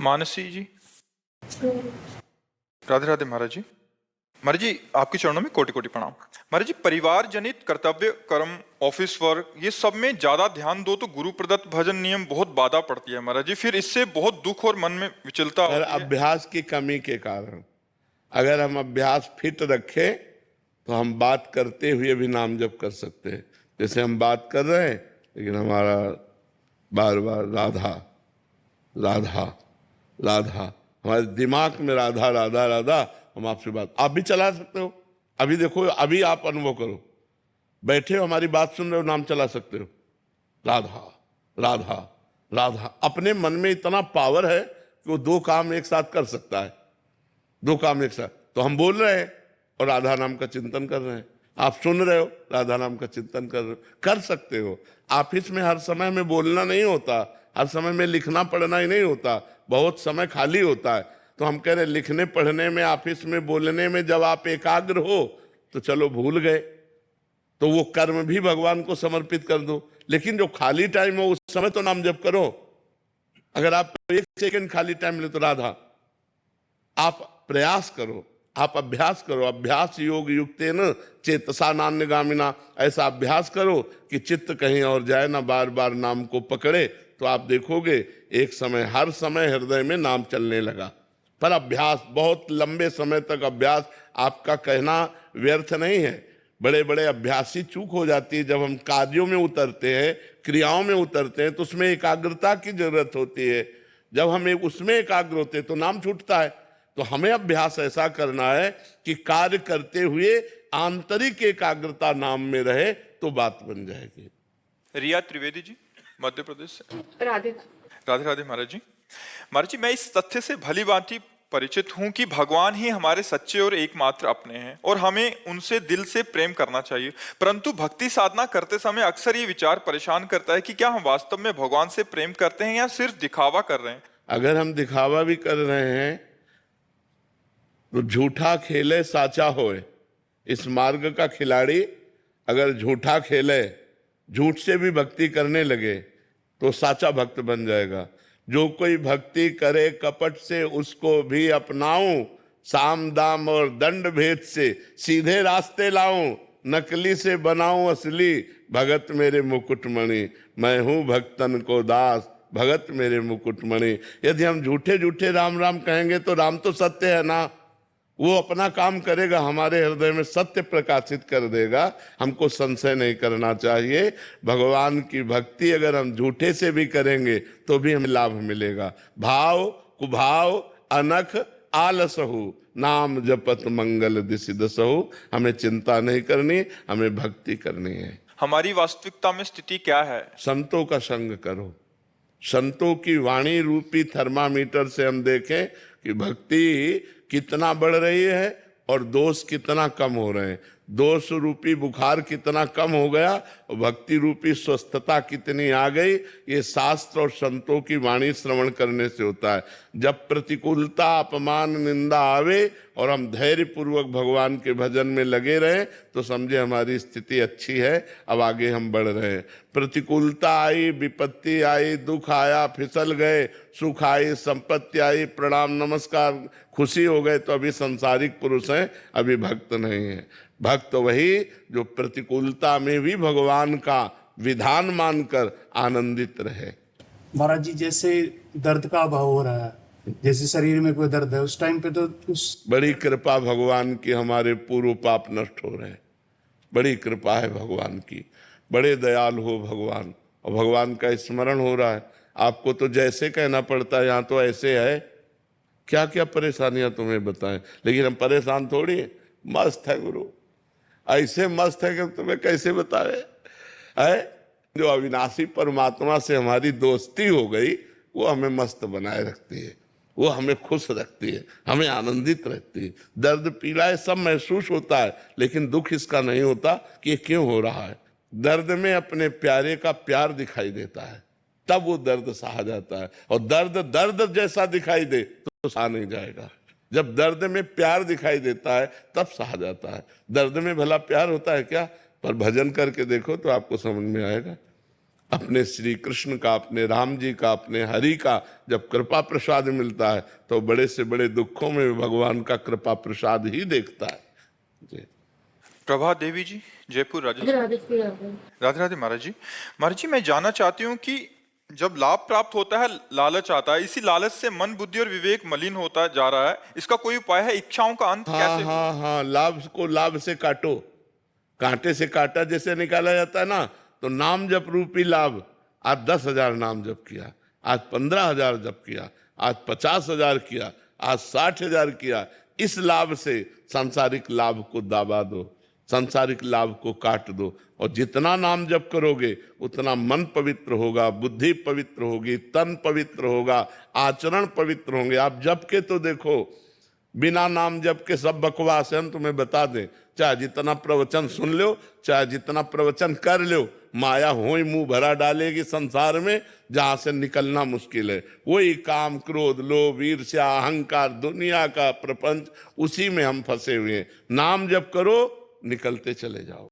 मानसी जी, राधे राधे महाराज जी। महाराज जी, आपके चरणों में कोटि कोटि प्रणाम। महाराज जी, परिवार जनित कर्तव्य, कर्म, ऑफिस वर्क, ये सब में ज्यादा ध्यान दो तो गुरु प्रदत्त भजन नियम बहुत बाधा पड़ती है महाराज जी। फिर इससे बहुत दुख और मन में विचलता होती है। अभ्यास की कमी के कारण अगर हम अभ्यास फिट रखें तो हम बात करते हुए भी नाम जप कर सकते हैं। जैसे हम बात कर रहे हैं लेकिन हमारा बार बार राधा राधा राधा, हमारे दिमाग में राधा राधा राधा, हम आपसे बात, आप भी चला सकते हो। अभी देखो, अभी आप अनुभव करो, बैठे हो हमारी बात सुन रहे हो, नाम चला सकते हो, राधा राधा राधा। अपने मन में इतना पावर है कि वो दो काम एक साथ कर सकता है, दो काम एक साथ। तो हम बोल रहे हैं और राधा नाम का चिंतन कर रहे हैं, आप सुन रहे हो, राधा नाम का चिंतन कर रहे हो, कर सकते हो। ऑफिस में हर समय में बोलना नहीं होता, हर समय में लिखना पढ़ना ही नहीं होता, बहुत समय खाली होता है। तो हम कह रहे लिखने पढ़ने में, ऑफिस में बोलने में जब आप एकाग्र हो तो चलो भूल गए, तो वो कर्म भी भगवान को समर्पित कर दो। लेकिन जो खाली टाइम हो उस समय तो नाम जप करो। अगर आप एक सेकंड खाली टाइम मिले तो राधा, आप प्रयास करो, आप अभ्यास करो। अभ्यास योग युक्तेन चेतसा नान्यगामिना, ऐसा अभ्यास करो कि चित्त कहीं और जाए ना, बार बार नाम को पकड़े। तो आप देखोगे एक समय, हर समय हृदय में नाम चलने लगा। पर अभ्यास, बहुत लंबे समय तक अभ्यास, आपका कहना व्यर्थ नहीं है। बड़े बड़े अभ्यासी चूक हो जाती है। जब हम कार्यों में उतरते हैं, क्रियाओं में उतरते हैं, तो उसमें एकाग्रता की जरूरत होती है। जब हम उसमें एकाग्र होते हैं तो नाम छूटता है। तो हमें अभ्यास ऐसा करना है कि कार्य करते हुए आंतरिक एकाग्रता नाम में रहे तो बात बन जाएगी। रिया त्रिवेदी जी, मध्य प्रदेश से। राधे राधे राधे महाराज जी। महाराज जी, मैं इस तथ्य से भली भांति परिचित हूं कि भगवान ही हमारे सच्चे और एकमात्र अपने हैं और हमें उनसे दिल से प्रेम करना चाहिए। परंतु भक्ति साधना करते समय अक्सर ये विचार परेशान करता है कि क्या हम वास्तव में भगवान से प्रेम करते हैं या सिर्फ दिखावा कर रहे हैं। अगर हम दिखावा भी कर रहे हैं तो झूठा खेले साचा होए। इस मार्ग का खिलाड़ी अगर झूठा खेले, झूठ से भी भक्ति करने लगे तो साचा भक्त बन जाएगा। जो कोई भक्ति करे कपट से उसको भी अपनाऊं, साम दाम और दंड भेद से सीधे रास्ते लाऊं, नकली से बनाऊं असली, भगत मेरे मुकुटमणि, मैं हूं भक्तन को दास, भगत मेरे मुकुटमणि। यदि हम झूठे झूठे राम राम कहेंगे तो राम तो सत्य है ना, वो अपना काम करेगा, हमारे हृदय में सत्य प्रकाशित कर देगा। हमको संशय नहीं करना चाहिए। भगवान की भक्ति अगर हम झूठे से भी करेंगे तो भी हमें लाभ मिलेगा। भाव कुभाव अनख आलसहु, नाम जपत मंगल दिसि दसहु। हमें चिंता नहीं करनी, हमें भक्ति करनी है। हमारी वास्तविकता में स्थिति क्या है? संतों का संग करो। संतों की वाणी रूपी थर्मामीटर से हम देखें कि भक्ति कितना बढ़ रही है और दोष कितना कम हो रहे हैं। दोष रूपी बुखार कितना कम हो गया और भक्ति रूपी स्वस्थता कितनी आ गई। ये शास्त्र और संतों की वाणी श्रवण करने से होता है। जब प्रतिकूलता, अपमान, निंदा आवे और हम धैर्य पूर्वक भगवान के भजन में लगे रहें तो समझे हमारी स्थिति अच्छी है, अब आगे हम बढ़ रहे हैं। प्रतिकूलता आई, विपत्ति आई, दुख आया, फिसल गए, सुख आई, संपत्ति आई, प्रणाम नमस्कार, खुशी हो गए तो अभी संसारिक पुरुष हैं, अभी भक्त नहीं है। भक्त वही जो प्रतिकूलता में भी भगवान का विधान मानकर आनंदित रहे। महाराज जी, जैसे दर्द का अभाव हो रहा है, जैसे शरीर में कोई दर्द है, उस टाइम पे तो उस बड़ी कृपा भगवान की, हमारे पूर्व पाप नष्ट हो रहे हैं। बड़ी कृपा है भगवान की, बड़े दयाल हो भगवान, और भगवान का स्मरण हो रहा है। आपको तो जैसे कहना पड़ता है, यहाँ तो ऐसे है। क्या क्या परेशानियां तुम्हें बताएं, लेकिन हम परेशान थोड़ी है। मस्त है गुरु, ऐसे मस्त है कि तुम्हें कैसे बतावे है। जो अविनाशी परमात्मा से हमारी दोस्ती हो गई वो हमें मस्त बनाए रखती है, वो हमें खुश रखती है, हमें आनंदित रखती है। दर्द पीड़ा सब महसूस होता है, लेकिन दुख इसका नहीं होता कि ये क्यों हो रहा है। दर्द में अपने प्यारे का प्यार दिखाई देता है, तब वो दर्द सहा जाता है। और दर्द दर्द जैसा दिखाई दे तो सहा नहीं जाएगा। जब दर्द में प्यार दिखाई देता है तब सहा जाता है। दर्द में भला प्यार होता है क्या? पर भजन करके देखो तो आपको समझ में आएगा। अपने श्री कृष्ण का, अपने राम जी का, अपने हरि का जब कृपा प्रसाद मिलता है तो बड़े से बड़े दुखों में भी भगवान का कृपा प्रसाद ही देखता है जी। प्रभा देवी जी, जयपुर राजस्थान। राधे राधे महाराज जी। महाराज जी, मैं जानना चाहती हूँ कि जब लाभ प्राप्त होता है लालच आता है, इसी लालच से मन, बुद्धि और विवेक मलिन होता जा रहा है, इसका कोई उपाय है? इच्छाओं का अंत कैसे हो? हाँ, लाभ को लाभ से काटो, कांटे से कांटा जैसे निकाला जाता है ना, तो नाम जप रूपी लाभ। आज 10,000 नाम जप किया, आज 15,000 जप किया, आज 50,000 किया, आज 60,000 किया। इस लाभ से सांसारिक लाभ को दाबा दो, सांसारिक लाभ को काट दो, और जितना नाम जप करोगे उतना मन पवित्र होगा, बुद्धि पवित्र होगी, तन पवित्र होगा, आचरण पवित्र होंगे। आप जप के तो देखो, बिना नाम जप के सब बकवास है। हम तुम्हें बता दें, चाहे जितना प्रवचन सुन लो, चाहे जितना प्रवचन कर लो, माया हो ही मुंह भरा डालेगी संसार में, जहां से निकलना मुश्किल है। वही काम, क्रोध, लोभ, ईर्ष्या, अहंकार, दुनिया का प्रपंच, उसी में हम फंसे हुए हैं। नाम जप करो, निकलते चले जाओ।